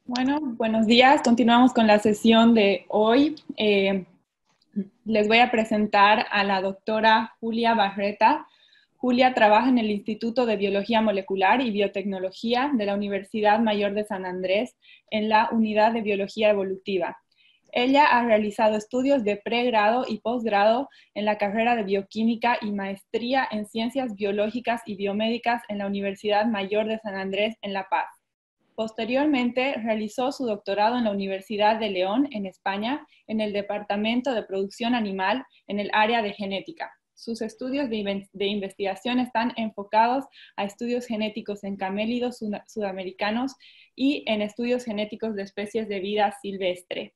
Bueno, buenos días. Continuamos con la sesión de hoy. Les voy a presentar a la doctora Julia Barreta. Julia trabaja en el Instituto de Biología Molecular y Biotecnología de la Universidad Mayor de San Andrés en la Unidad de Biología Evolutiva. Ella ha realizado estudios de pregrado y posgrado en la carrera de Bioquímica y maestría en Ciencias Biológicas y Biomédicas en la Universidad Mayor de San Andrés en La Paz. Posteriormente, realizó su doctorado en la Universidad de León, en España, en el Departamento de Producción Animal, en el área de genética. Sus estudios de investigación están enfocados a estudios genéticos en camélidos sudamericanos y en estudios genéticos de especies de vida silvestre.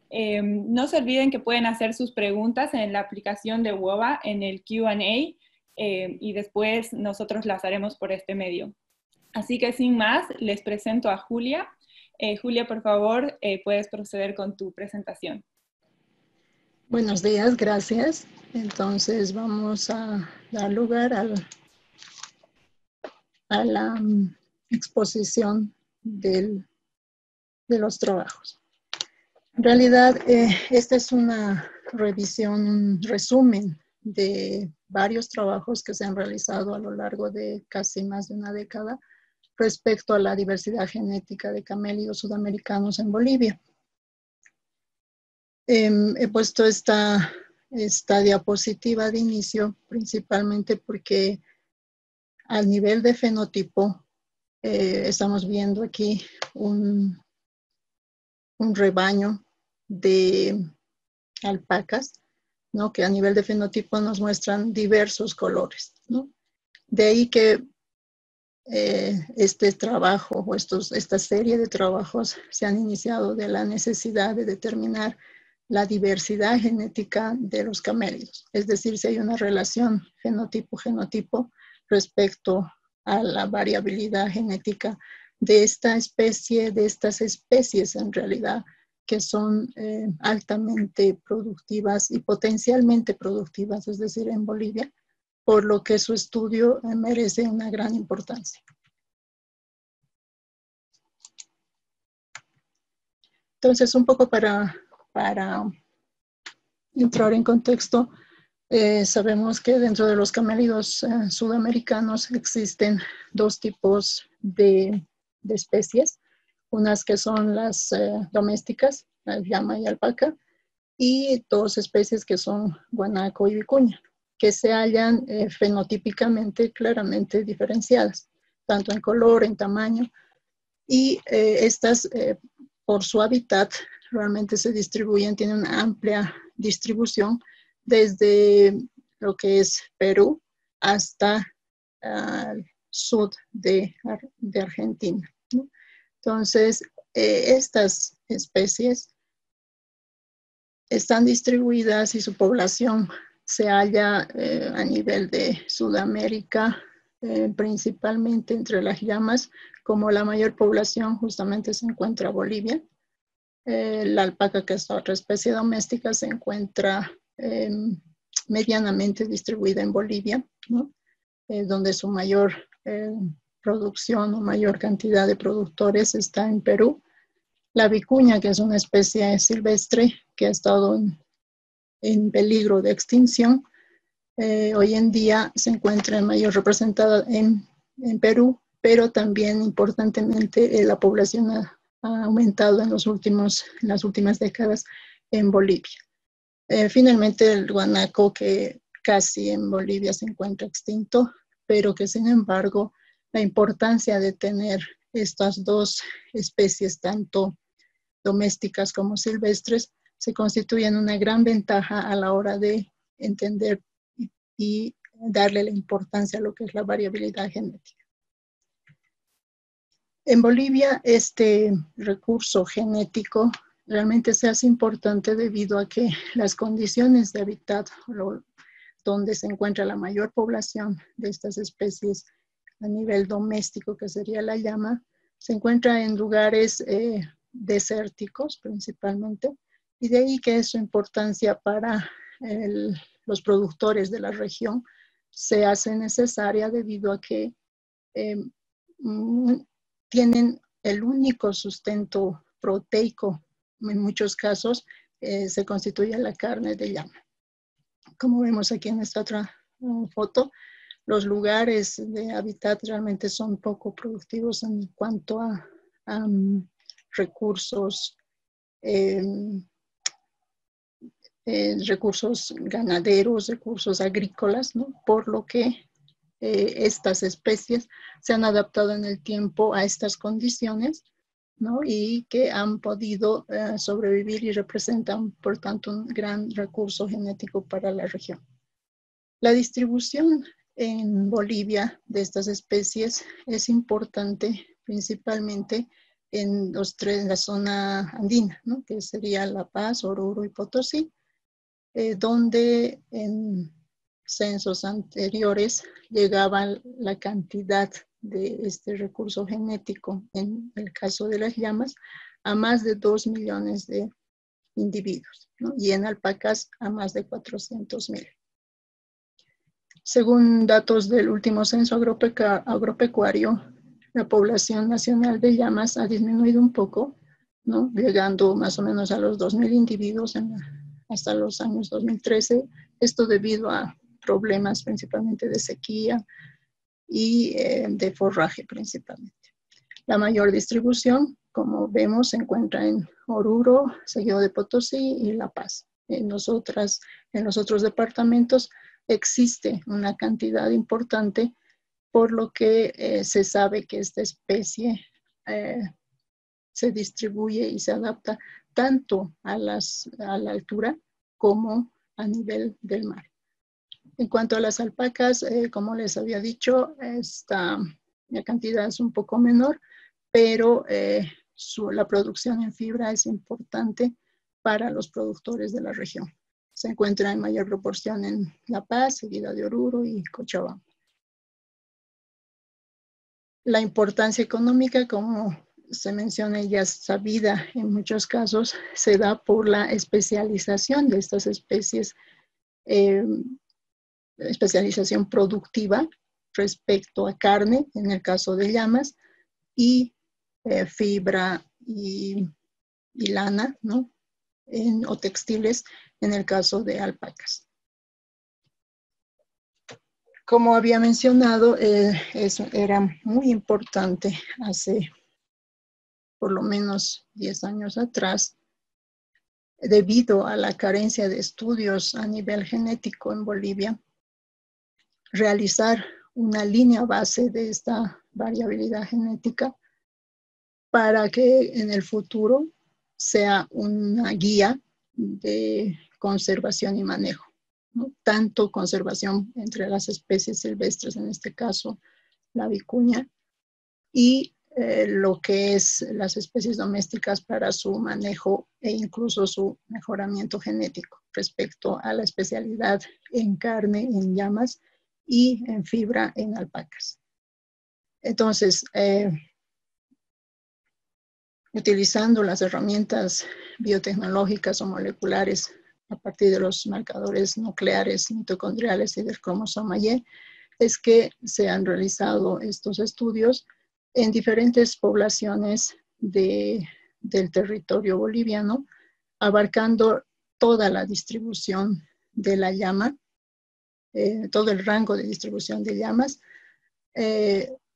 No se olviden que pueden hacer sus preguntas en la aplicación de WOBA en el Q&A y después nosotros las haremos por este medio. Así que sin más, les presento a Julia. Julia, por favor, puedes proceder con tu presentación. Buenos días, gracias. Entonces vamos a dar lugar a la exposición de los trabajos. En realidad, esta es una revisión, un resumen de varios trabajos que se han realizado a lo largo de casi más de una década respecto a la diversidad genética de camélidos sudamericanos en Bolivia. He puesto esta diapositiva de inicio principalmente porque a nivel de fenotipo estamos viendo aquí un rebaño de alpacas, ¿no? Que a nivel de fenotipo nos muestran diversos colores, ¿no? De ahí que este trabajo o esta serie de trabajos se han iniciado de la necesidad de determinar la diversidad genética de los camélidos, es decir, si hay una relación fenotipo-genotipo respecto a la variabilidad genética de esta especie, de estas especies en realidad, que son altamente productivas y potencialmente productivas, es decir, en Bolivia, por lo que su estudio merece una gran importancia. Entonces, un poco para entrar en contexto, sabemos que dentro de los camélidos sudamericanos existen dos tipos de especies, unas que son las domésticas, la llama y alpaca, y dos especies que son guanaco y vicuña, que se hallan fenotípicamente claramente diferenciadas, tanto en color, en tamaño, y estas por su hábitat realmente se distribuyen, tienen una amplia distribución desde lo que es Perú hasta el sur de Argentina, ¿no? Entonces, estas especies están distribuidas y su población se halla a nivel de Sudamérica, principalmente entre las llamas, como la mayor población justamente se encuentra Bolivia. La alpaca, que es otra especie doméstica, se encuentra medianamente distribuida en Bolivia, ¿no? Donde su mayor producción o mayor cantidad de productores está en Perú. La vicuña, que es una especie silvestre que ha estado en peligro de extinción, hoy en día se encuentra mayor representada en Perú, pero también importantemente la población ha aumentado en las últimas décadas en Bolivia. Finalmente el guanaco, que casi en Bolivia se encuentra extinto, pero que sin embargo la importancia de tener estas dos especies, tanto domésticas como silvestres, se constituyen una gran ventaja a la hora de entender y darle la importancia a lo que es la variabilidad genética. En Bolivia, este recurso genético realmente se hace importante debido a que las condiciones de hábitat donde se encuentra la mayor población de estas especies a nivel doméstico, que sería la llama, se encuentra en lugares desérticos principalmente, y de ahí que su importancia para los productores de la región se hace necesaria debido a que tienen el único sustento proteico en muchos casos se constituye la carne de llama. Como vemos aquí en esta otra foto, los lugares de hábitat realmente son poco productivos en cuanto a recursos, recursos ganaderos, recursos agrícolas, ¿no? Por lo que estas especies se han adaptado en el tiempo a estas condiciones, ¿no? Y que han podido sobrevivir y representan, por tanto, un gran recurso genético para la región. La distribución en Bolivia de estas especies es importante principalmente en la zona andina, ¿no? Que sería La Paz, Oruro y Potosí, donde en censos anteriores llegaba la cantidad de este recurso genético, en el caso de las llamas, a más de 2 millones de individuos, ¿no? Y en alpacas a más de 400,000. Según datos del último censo agropecuario, la población nacional de llamas ha disminuido un poco, ¿no? Llegando más o menos a los 2,000 individuos hasta los años 2013, esto debido a problemas principalmente de sequía y de forraje principalmente. La mayor distribución, como vemos, se encuentra en Oruro, seguido de Potosí y La Paz. En los otros departamentos existe una cantidad importante, por lo que se sabe que esta especie se distribuye y se adapta tanto a la altura como a nivel del mar. En cuanto a las alpacas, como les había dicho, la cantidad es un poco menor, pero la producción en fibra es importante para los productores de la región. Se encuentra en mayor proporción en La Paz, seguida de Oruro y Cochabamba. La importancia económica, como se menciona y ya es sabida en muchos casos, se da por la especialización de estas especies, especialización productiva respecto a carne, en el caso de llamas, y fibra y lana, ¿no? O textiles, en el caso de alpacas. Como había mencionado, eso era muy importante hace por lo menos 10 años atrás, debido a la carencia de estudios a nivel genético en Bolivia, realizar una línea base de esta variabilidad genética para que en el futuro sea una guía de conservación y manejo, ¿no? Tanto conservación entre las especies silvestres, en este caso la vicuña, y lo que es las especies domésticas para su manejo e incluso su mejoramiento genético respecto a la especialidad en carne, en llamas y en fibra en alpacas. Entonces, utilizando las herramientas biotecnológicas o moleculares a partir de los marcadores nucleares, mitocondriales y del cromosoma Y, es que se han realizado estos estudios en diferentes poblaciones del territorio boliviano, abarcando toda la distribución de la llama, todo el rango de distribución de llamas,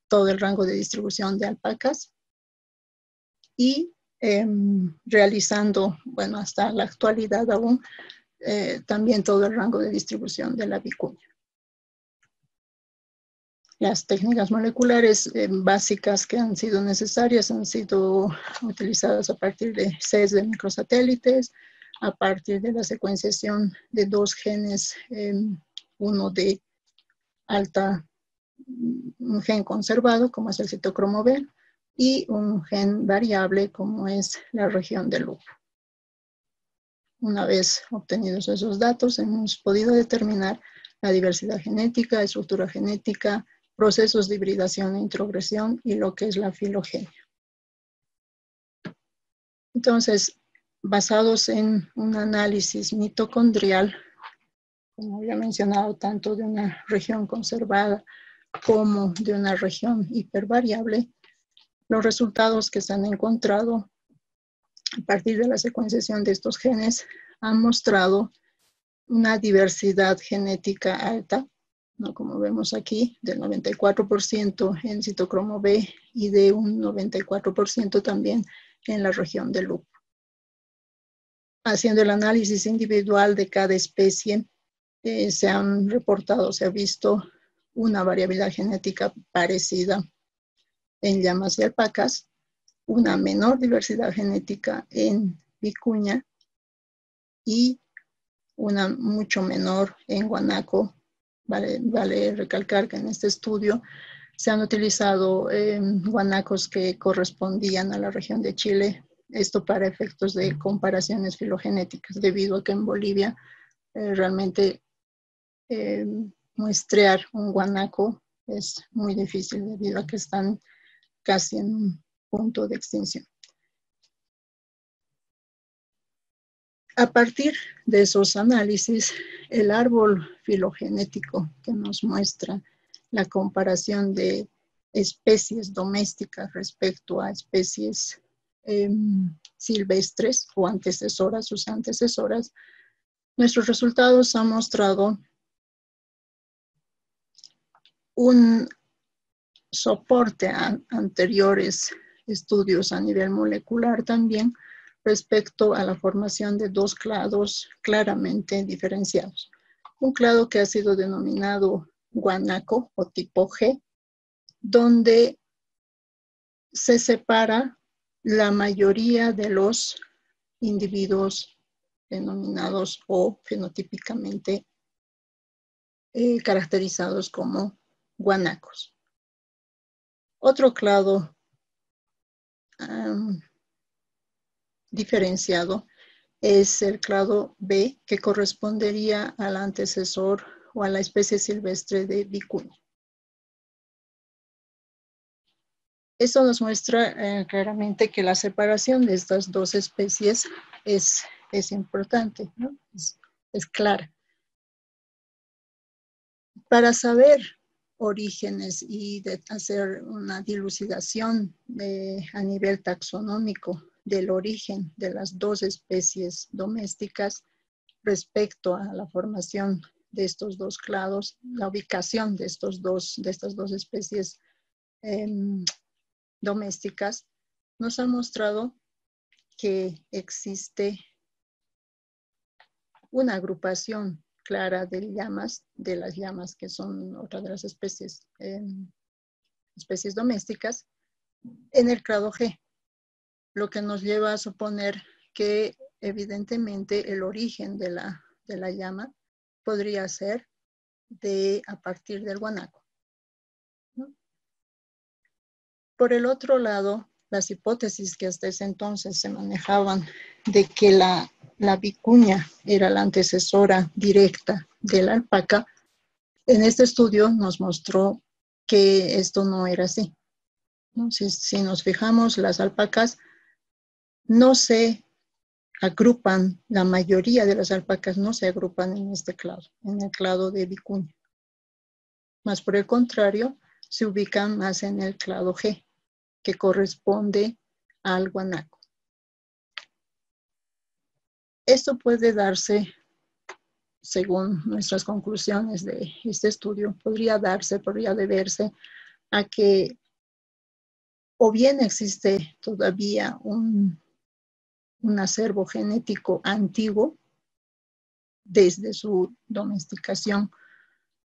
todo el rango de distribución de alpacas y realizando, bueno, hasta la actualidad aún, también todo el rango de distribución de la vicuña. Las técnicas moleculares básicas que han sido necesarias han sido utilizadas a partir de sedes de microsatélites, a partir de la secuenciación de 2 genes, uno de un gen conservado como es el citocromo B y un gen variable como es la región del lupus. Una vez obtenidos esos datos, hemos podido determinar la diversidad genética, estructura genética, procesos de hibridación e introgresión y lo que es la filogenia. Entonces, basados en un análisis mitocondrial, como había mencionado, tanto de una región conservada como de una región hipervariable, Los resultados que se han encontrado a partir de la secuenciación de estos genes han mostrado una diversidad genética alta, ¿no? Como vemos aquí, del 94% en citocromo B y de un 94% también en la región del lupus. Haciendo el análisis individual de cada especie, se ha visto una variabilidad genética parecida en llamas y alpacas, una menor diversidad genética en vicuña y una mucho menor en guanaco. Vale recalcar que en este estudio se han utilizado guanacos que correspondían a la región de Chile, esto para efectos de comparaciones filogenéticas, debido a que en Bolivia realmente muestrear un guanaco es muy difícil debido a que están casi en un punto de extinción. A partir de esos análisis, el árbol filogenético que nos muestra la comparación de especies domésticas respecto a especies silvestres o antecesoras, sus antecesoras, nuestros resultados han mostrado un soporte a anteriores estudios a nivel molecular también respecto a la formación de dos clados claramente diferenciados. Un clado que ha sido denominado guanaco o tipo G, donde se separa la mayoría de los individuos denominados o fenotípicamente caracterizados como guanacos. Otro clado diferenciado es el clado B, que correspondería al antecesor o a la especie silvestre de vicuña. Esto nos muestra claramente que la separación de estas dos especies es importante, ¿no? Es clara. Para saber orígenes y hacer una dilucidación a nivel taxonómico del origen de las dos especies domésticas respecto a la formación de estos dos clados, la ubicación de estas dos especies domésticas, nos ha mostrado que existe una agrupación clara de las llamas que son otra de las especies domésticas, en el clado G, lo que nos lleva a suponer que evidentemente el origen de la llama podría ser a partir del guanaco, ¿no? Por el otro lado, las hipótesis que hasta ese entonces se manejaban de que la vicuña era la antecesora directa de la alpaca, en este estudio nos mostró que esto no era así, ¿no? Si nos fijamos, las alpacas no se agrupan, la mayoría de las alpacas no se agrupan en este clado, en el clado de vicuña. Más por el contrario, se ubican más en el clado G, que corresponde al guanaco. Esto puede darse, según nuestras conclusiones de este estudio, podría deberse a que o bien existe todavía un acervo genético antiguo desde su domesticación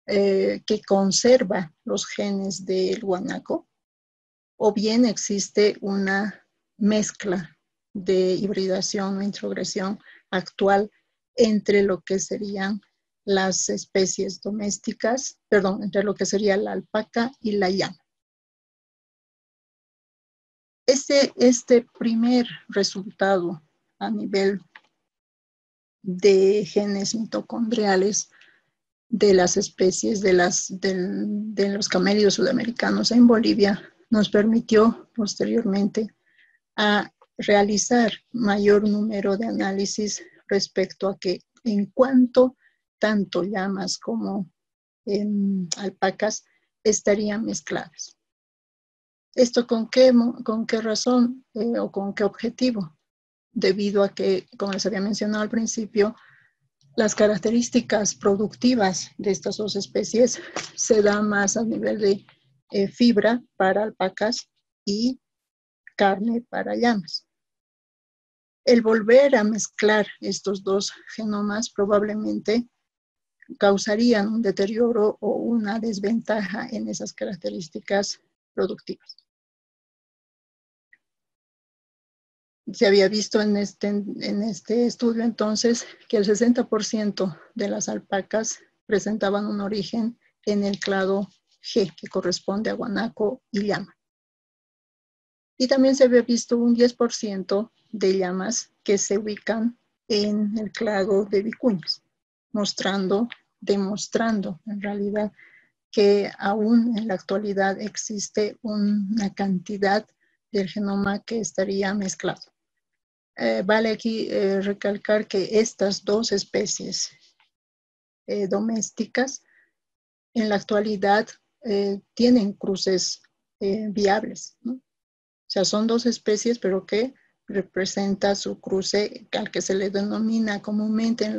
que conserva los genes del guanaco, o bien existe una mezcla de hibridación o introgresión actual entre lo que serían las especies domésticas, entre lo que sería la alpaca y la llama. Este primer resultado a nivel de genes mitocondriales de las especies de los camélidos sudamericanos en Bolivia nos permitió posteriormente a realizar mayor número de análisis respecto a que en cuanto tanto llamas como alpacas estarían mezcladas. ¿Esto con qué razón o con qué objetivo? Debido a que, como les había mencionado al principio, las características productivas de estas dos especies se dan más a nivel de fibra para alpacas y carne para llamas. El volver a mezclar estos dos genomas probablemente causarían un deterioro o una desventaja en esas características productivas. Se había visto en este estudio entonces que el 60% de las alpacas presentaban un origen en el clado G, que corresponde a guanaco y llama. Y también se había visto un 10% de llamas que se ubican en el clado de vicuñas, demostrando en realidad que aún en la actualidad existe una cantidad del genoma que estaría mezclado. Vale aquí recalcar que estas dos especies domésticas en la actualidad tienen cruces viables, ¿no? O sea, son dos especies, pero que representa su cruce al que se le denomina comúnmente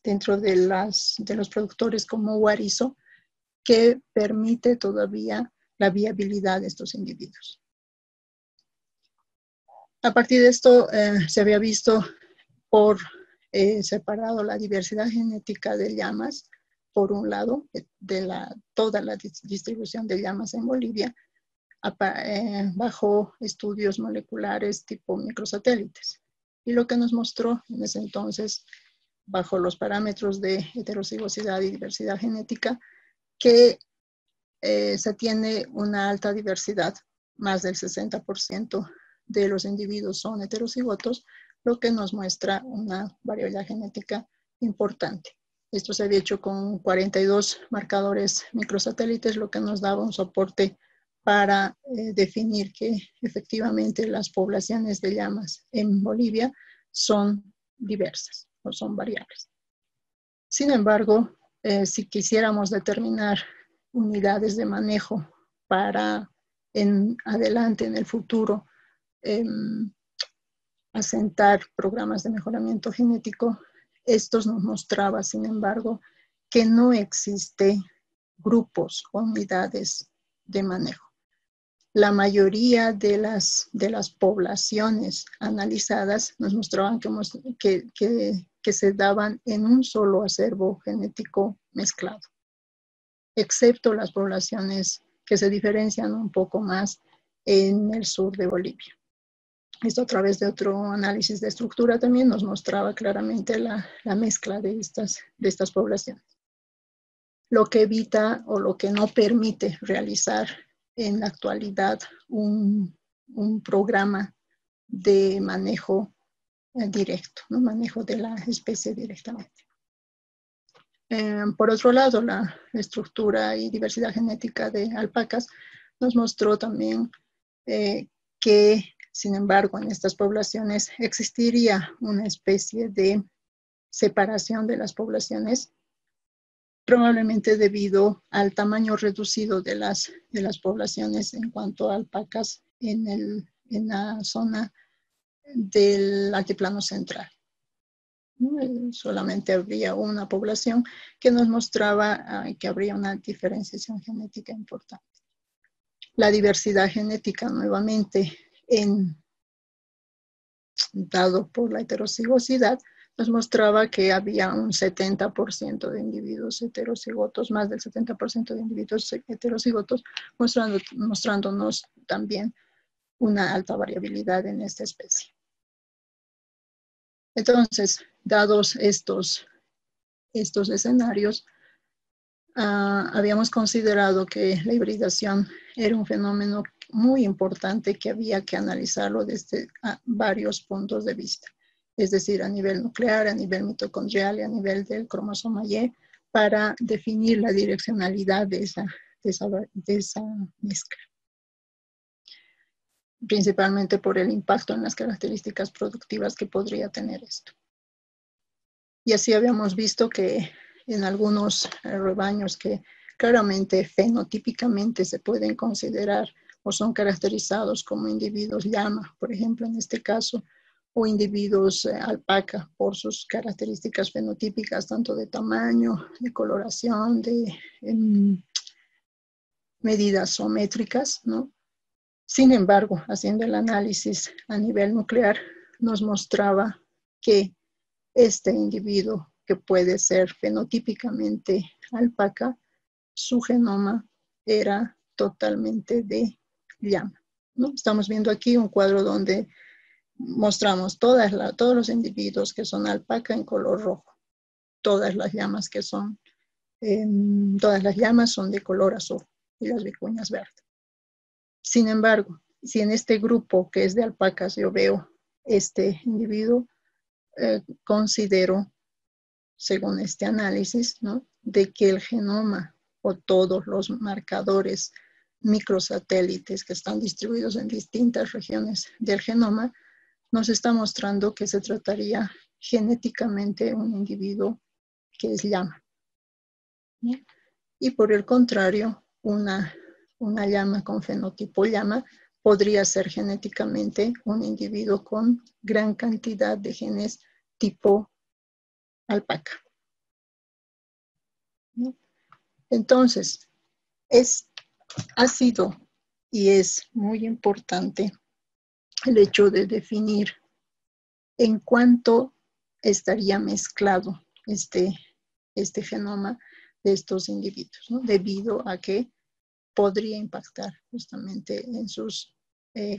dentro de los productores como guarizo, que permite todavía la viabilidad de estos individuos. A partir de esto se había visto por separado la diversidad genética de llamas, por un lado, toda la distribución de llamas en Bolivia, bajo estudios moleculares tipo microsatélites. Y lo que nos mostró en ese entonces, bajo los parámetros de heterocigosidad y diversidad genética, que se tiene una alta diversidad, más del 60% de los individuos son heterocigotos, lo que nos muestra una variabilidad genética importante. Esto se había hecho con 42 marcadores microsatélites, lo que nos daba un soporte para definir que efectivamente las poblaciones de llamas en Bolivia son diversas o son variables. Sin embargo, si quisiéramos determinar unidades de manejo para en adelante, en el futuro, asentar programas de mejoramiento genético, estos nos mostraba, sin embargo, que no existe grupos o unidades de manejo. La mayoría de las poblaciones analizadas nos mostraban que se daban en un solo acervo genético mezclado, excepto las poblaciones que se diferencian un poco más en el sur de Bolivia. Esto a través de otro análisis de estructura también nos mostraba claramente la mezcla de estas poblaciones. Lo que evita o lo que no permite realizar en la actualidad un programa de manejo directo, ¿no? Manejo de la especie directamente. Por otro lado, la estructura y diversidad genética de alpacas nos mostró también que, sin embargo, en estas poblaciones existiría una especie de separación de las poblaciones, probablemente debido al tamaño reducido de las poblaciones en cuanto a alpacas en la zona del altiplano central. Solamente habría una población que nos mostraba que habría una diferenciación genética importante. La diversidad genética, nuevamente, dado por la heterocigosidad, nos mostraba que había un 70% de individuos heterocigotos, más del 70% de individuos heterocigotos, mostrándonos también una alta variabilidad en esta especie. Entonces, dados estos escenarios, habíamos considerado que la hibridación era un fenómeno muy importante que había que analizarlo desde varios puntos de vista, es decir, a nivel nuclear, a nivel mitocondrial y a nivel del cromosoma Y, para definir la direccionalidad de esa mezcla, principalmente por el impacto en las características productivas que podría tener esto. Y así habíamos visto que en algunos rebaños que claramente fenotípicamente se pueden considerar o son caracterizados como individuos llama, por ejemplo, en este caso, o individuos alpaca por sus características fenotípicas, tanto de tamaño, de coloración, de medidas zoométricas, ¿no? Sin embargo, haciendo el análisis a nivel nuclear, nos mostraba que este individuo, que puede ser fenotípicamente alpaca, su genoma era totalmente de llama, ¿no? Estamos viendo aquí un cuadro donde mostramos todos los individuos que son alpaca en color rojo. Todas las llamas son de color azul y las vicuñas verdes. Sin embargo, si en este grupo que es de alpacas yo veo este individuo, considero, según este análisis, ¿no?, de que el genoma o todos los marcadores microsatélites que están distribuidos en distintas regiones del genoma nos está mostrando que se trataría genéticamente de un individuo que es llama, ¿no? Y por el contrario, una llama con fenotipo llama podría ser genéticamente un individuo con gran cantidad de genes tipo alpaca, ¿no? Entonces, ha sido y es muy importante el hecho de definir en cuánto estaría mezclado este genoma de estos individuos, ¿no?, debido a que podría impactar justamente en sus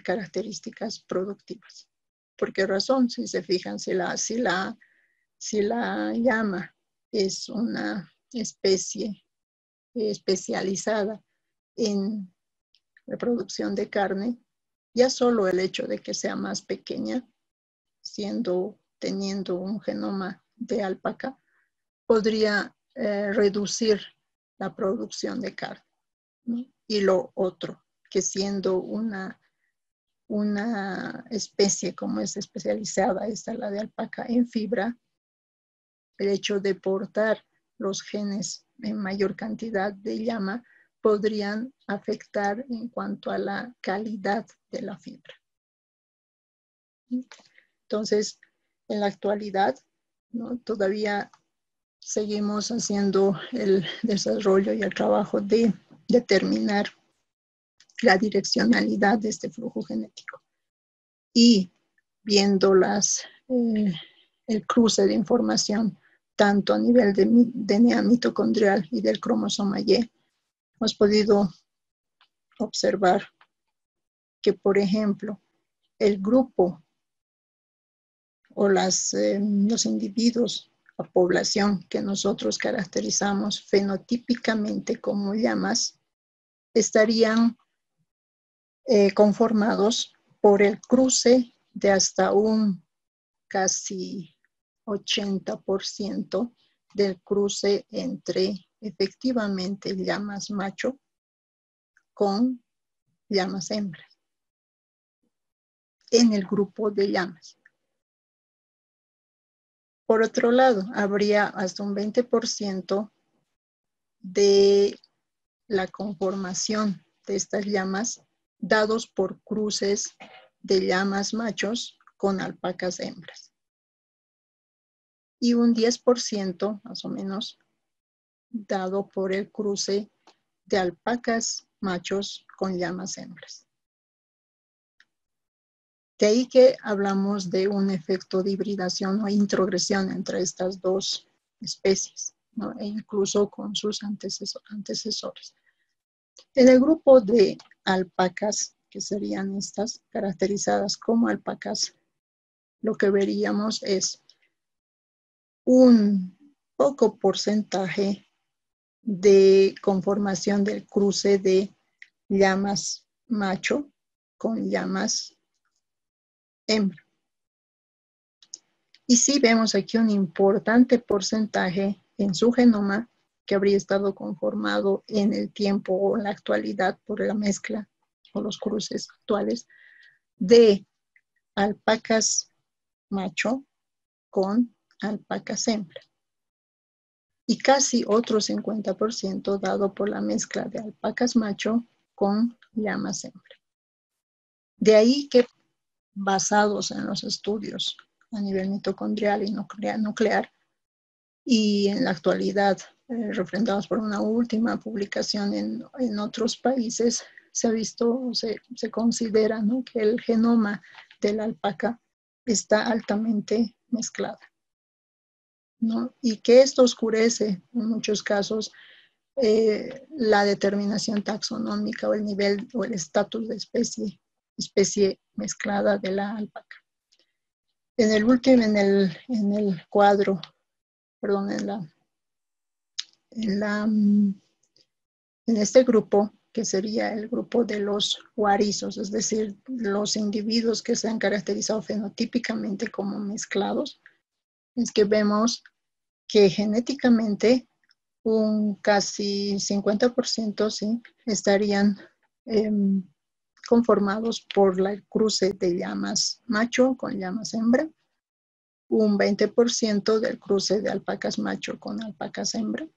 características productivas. ¿Por qué razón? Si se fijan, si la llama es una especie especializada en la producción de carne, ya solo el hecho de que sea más pequeña, teniendo un genoma de alpaca, podría reducir la producción de carne, ¿no? Y lo otro, que siendo una especie como es especializada, esta la de alpaca en fibra, el hecho de portar los genes en mayor cantidad de llama podrían afectar en cuanto a la calidad de la fibra. Entonces, en la actualidad, ¿no?, todavía seguimos haciendo el desarrollo y el trabajo de determinar la direccionalidad de este flujo genético. Y viendo el cruce de información, tanto a nivel de DNA mitocondrial y del cromosoma Y, hemos podido observar que, por ejemplo, el grupo o los individuos o población que nosotros caracterizamos fenotípicamente como llamas estarían conformados por el cruce de hasta un casi 80% del cruce entre efectivamente llamas macho con llamas hembras en el grupo de llamas. Por otro lado, habría hasta un 20% de la conformación de estas llamas dados por cruces de llamas machos con alpacas hembras. Y un 10% más o menos dado por el cruce de alpacas machos con llamas hembras. De ahí que hablamos de un efecto de hibridación o introgresión entre estas dos especies, ¿no?, e incluso con sus antecesores. En el grupo de alpacas, que serían estas caracterizadas como alpacas, lo que veríamos es un poco porcentaje de conformación del cruce de llamas macho con llamas hembra. Y sí vemos aquí un importante porcentaje en su genoma que habría estado conformado en el tiempo o en la actualidad por la mezcla o los cruces actuales de alpacas macho con alpacas hembra. Y casi otro 50% dado por la mezcla de alpacas macho con llamas hembra. De ahí que, basados en los estudios a nivel mitocondrial y nuclear, y en la actualidad, refrendados por una última publicación en otros países, se ha visto, se considera, ¿no?, que el genoma de la alpaca está altamente mezclado, ¿no? Y que esto oscurece en muchos casos la determinación taxonómica o el nivel o el estatus de especie mezclada de la alpaca. En el último, en el cuadro, perdón, en este grupo, que sería el grupo de los guarizos, es decir, los individuos que se han caracterizado fenotípicamente como mezclados, es que vemos que genéticamente un casi 50%, ¿sí?, estarían conformados por el cruce de llamas macho con llamas hembra, un 20% del cruce de alpacas macho con alpacas hembra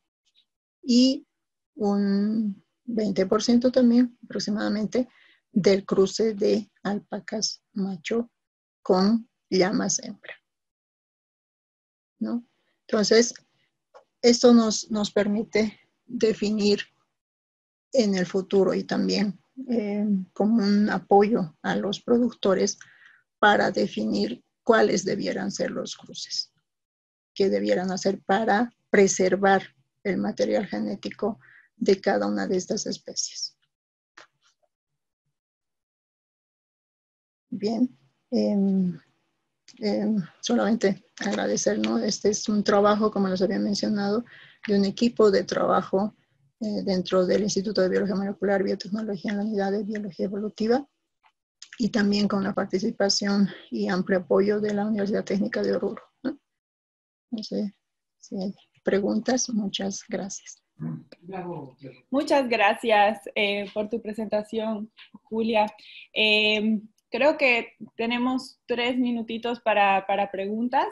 y un 20% también aproximadamente del cruce de alpacas macho con llamas hembra, ¿no? Entonces, esto nos permite definir en el futuro y también como un apoyo a los productores para definir cuáles debieran ser los cruces que debieran hacer para preservar el material genético de cada una de estas especies. Bien, solamente agradecer, ¿no? Este es un trabajo, como les había mencionado, de un equipo de trabajo dentro del Instituto de Biología Molecular y Biotecnología en la Unidad de Biología Evolutiva y también con la participación y amplio apoyo de la Universidad Técnica de Oruro, ¿no? No sé si hay preguntas. Muchas gracias. Muchas gracias por tu presentación, Julia. Creo que tenemos 3 minutitos para preguntas.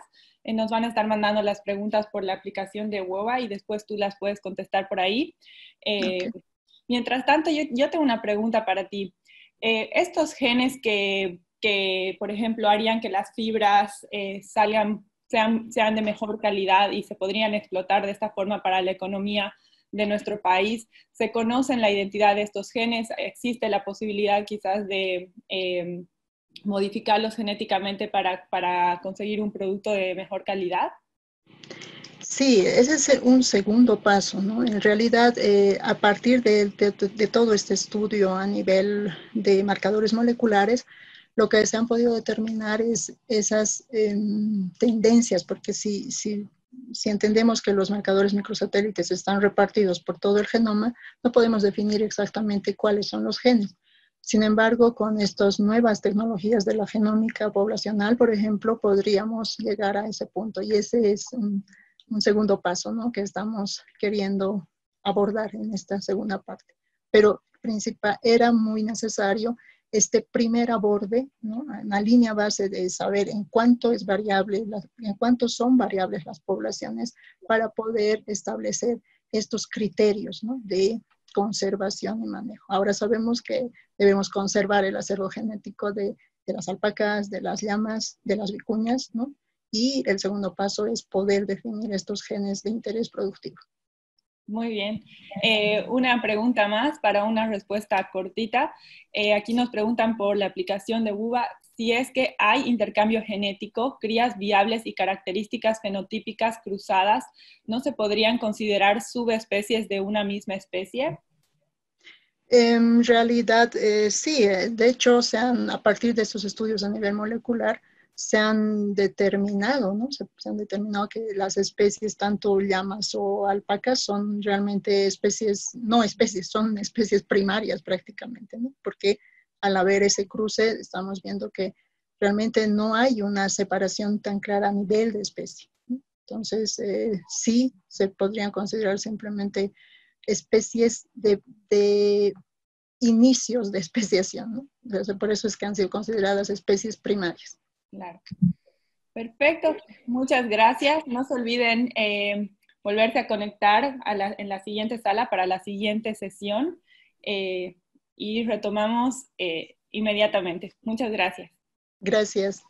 Nos van a estar mandando las preguntas por la aplicación de Wova y después tú las puedes contestar por ahí. Okay. Mientras tanto, yo tengo una pregunta para ti. Estos genes por ejemplo, harían que las fibras sean de mejor calidad y se podrían explotar de esta forma para la economía de nuestro país. ¿Se conocen la identidad de estos genes? ¿Existe la posibilidad quizás de modificarlos genéticamente para conseguir un producto de mejor calidad? Sí, ese es un segundo paso, ¿no? En realidad, a partir de todo este estudio a nivel de marcadores moleculares, lo que se han podido determinar es esas tendencias, porque si entendemos que los marcadores microsatélites están repartidos por todo el genoma, no podemos definir exactamente cuáles son los genes. Sin embargo, con estas nuevas tecnologías de la genómica poblacional, por ejemplo, podríamos llegar a ese punto, y ese es un segundo paso, ¿no?, que estamos queriendo abordar en esta segunda parte. Pero era muy necesario este primer aborde, ¿no?, en la línea base de saber en cuánto es variable, en cuánto son variables las poblaciones para poder establecer estos criterios, ¿no?, de conservación y manejo. Ahora sabemos que debemos conservar el acervo genético de las alpacas, de las llamas, de las vicuñas, ¿no? Y el segundo paso es poder definir estos genes de interés productivo. Muy bien. Una pregunta más para una respuesta cortita. Aquí nos preguntan por la aplicación de Wova si es que hay intercambio genético, crías viables y características fenotípicas cruzadas, ¿no se podrían considerar subespecies de una misma especie? En realidad, sí. De hecho, a partir de estos estudios a nivel molecular, se han determinado, ¿no? Se han determinado que las especies, tanto llamas o alpacas, son realmente especies, no especies, son especies primarias prácticamente, ¿no? Porque al haber ese cruce, estamos viendo que realmente no hay una separación tan clara a nivel de especie, ¿no? Entonces, sí se podrían considerar simplemente especies de inicios de especiación, ¿no? Entonces, por eso es que han sido consideradas especies primarias. Claro. Perfecto, muchas gracias. No se olviden volverse a conectar en la siguiente sala para la siguiente sesión y retomamos inmediatamente. Muchas gracias. Gracias.